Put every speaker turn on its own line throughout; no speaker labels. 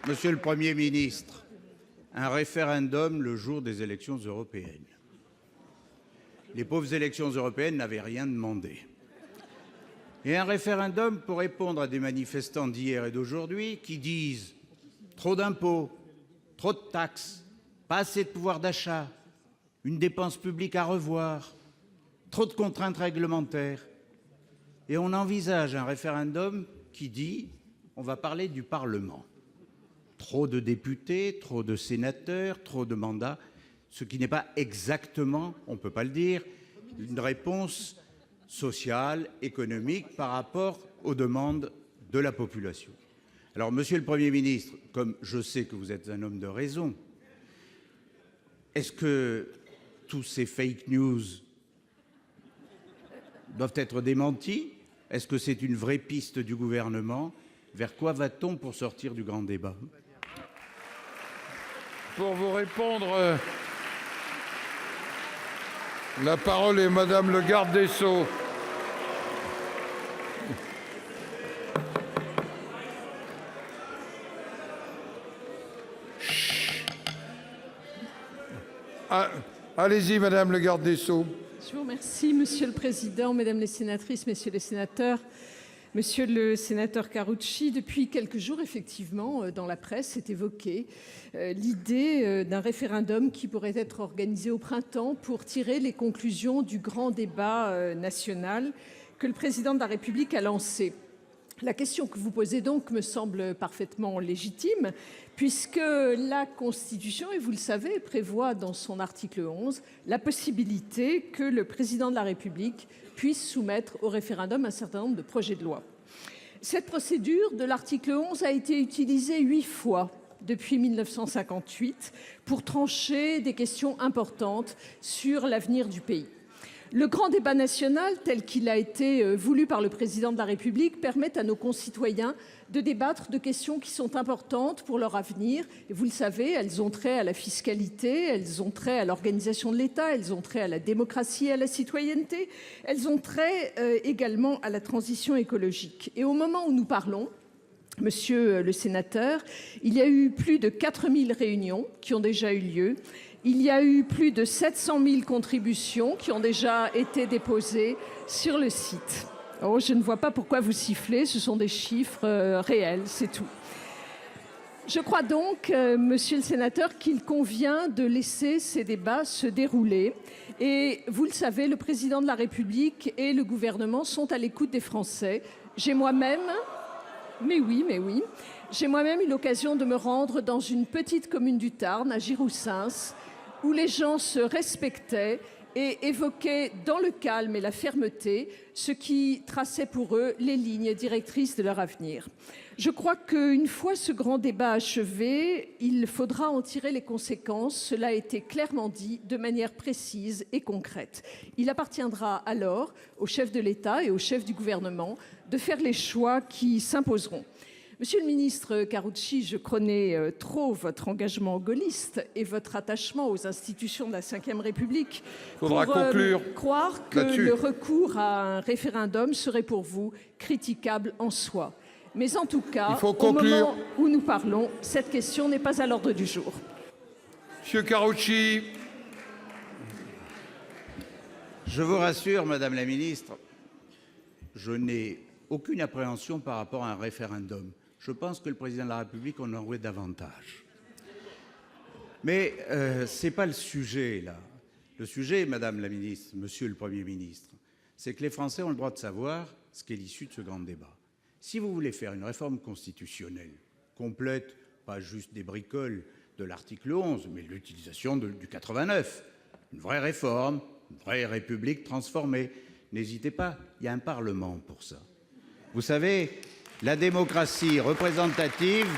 Monsieur le Premier ministre, un référendum le jour des élections européennes. Les pauvres élections européennes n'avaient rien demandé. Et un référendum pour répondre à des manifestants d'hier et d'aujourd'hui qui disent trop d'impôts, trop de taxes, pas assez de pouvoir d'achat, une dépense publique à revoir, trop de contraintes réglementaires. Et on envisage un référendum qui dit on va parler du Parlement. Trop de députés, trop de sénateurs, trop de mandats, ce qui n'est pas exactement, on ne peut pas le dire, une réponse sociale, économique par rapport aux demandes de la population. Alors, Monsieur le Premier ministre, comme je sais que vous êtes un homme de raison, est-ce que tous ces fake news doivent être démentis? Est-ce que c'est une vraie piste du gouvernement? Vers quoi va-t-on pour sortir du grand débat?
Pour vous répondre, la parole est Madame le garde des Sceaux. Allez-y, Madame le garde des Sceaux.
Je vous remercie, Monsieur le Président, Mesdames les sénatrices, Messieurs les sénateurs. Monsieur le sénateur Karoutchi, depuis quelques jours, effectivement, dans la presse est évoquée l'idée d'un référendum qui pourrait être organisé au printemps pour tirer les conclusions du grand débat national que le Président de la République a lancé. La question que vous posez donc me semble parfaitement légitime, puisque la Constitution, et vous le savez, prévoit dans son article 11 la possibilité que le Président de la République puisse soumettre au référendum un certain nombre de projets de loi. Cette procédure de l'article 11 a été utilisée 8 fois depuis 1958 pour trancher des questions importantes sur l'avenir du pays. Le grand débat national, tel qu'il a été voulu par le Président de la République, permet à nos concitoyens de débattre de questions qui sont importantes pour leur avenir. Et vous le savez, elles ont trait à la fiscalité, elles ont trait à l'organisation de l'État, elles ont trait à la démocratie et à la citoyenneté, elles ont trait également à la transition écologique. Et au moment où nous parlons, Monsieur le sénateur, il y a eu plus de 4000 réunions qui ont déjà eu lieu. Il y a eu plus de 700 000 contributions qui ont déjà été déposées sur le site. Oh, je ne vois pas pourquoi vous sifflez, ce sont des chiffres réels, c'est tout. Je crois donc, monsieur le sénateur, qu'il convient de laisser ces débats se dérouler. Et vous le savez, le Président de la République et le gouvernement sont à l'écoute des Français. J'ai moi-même... Mais oui, j'ai moi-même eu l'occasion de me rendre dans une petite commune du Tarn, à Giroussens, où les gens se respectaient et évoquaient dans le calme et la fermeté ce qui traçait pour eux les lignes directrices de leur avenir. Je crois qu'une fois ce grand débat achevé, il faudra en tirer les conséquences. Cela a été clairement dit de manière précise et concrète. Il appartiendra alors au chef de l'État et au chef du gouvernement de faire les choix qui s'imposeront. Monsieur le ministre Karoutchi, je connais trop votre engagement gaulliste et votre attachement aux institutions de la Ve République pour croire que le recours à un référendum serait pour vous critiquable en soi. Mais en tout cas, au moment où nous parlons, cette question n'est pas à l'ordre du jour.
Monsieur Karoutchi.
Je vous rassure, Madame la Ministre, je n'ai aucune appréhension par rapport à un référendum. Je pense que le Président de la République en aurait davantage. Mais ce n'est pas le sujet, là. Le sujet, Madame la Ministre, Monsieur le Premier ministre, c'est que les Français ont le droit de savoir ce qu'est l'issue de ce grand débat. Si vous voulez faire une réforme constitutionnelle complète, pas juste des bricoles de l'article 11, mais l'utilisation du 89, une vraie réforme, une vraie République transformée, n'hésitez pas, il y a un Parlement pour ça. Vous savez, la démocratie représentative,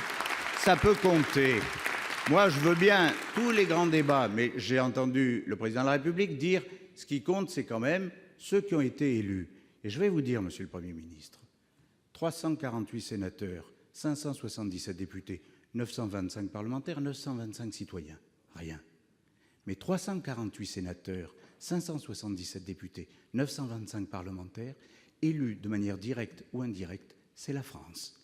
ça peut compter. Moi, je veux bien tous les grands débats, mais j'ai entendu le Président de la République dire ce qui compte, c'est quand même ceux qui ont été élus. Et je vais vous dire, Monsieur le Premier ministre, 348 sénateurs, 577 députés, 925 parlementaires, 925 citoyens, rien. Mais 348 sénateurs, 577 députés, 925 parlementaires, élus de manière directe ou indirecte, c'est la France.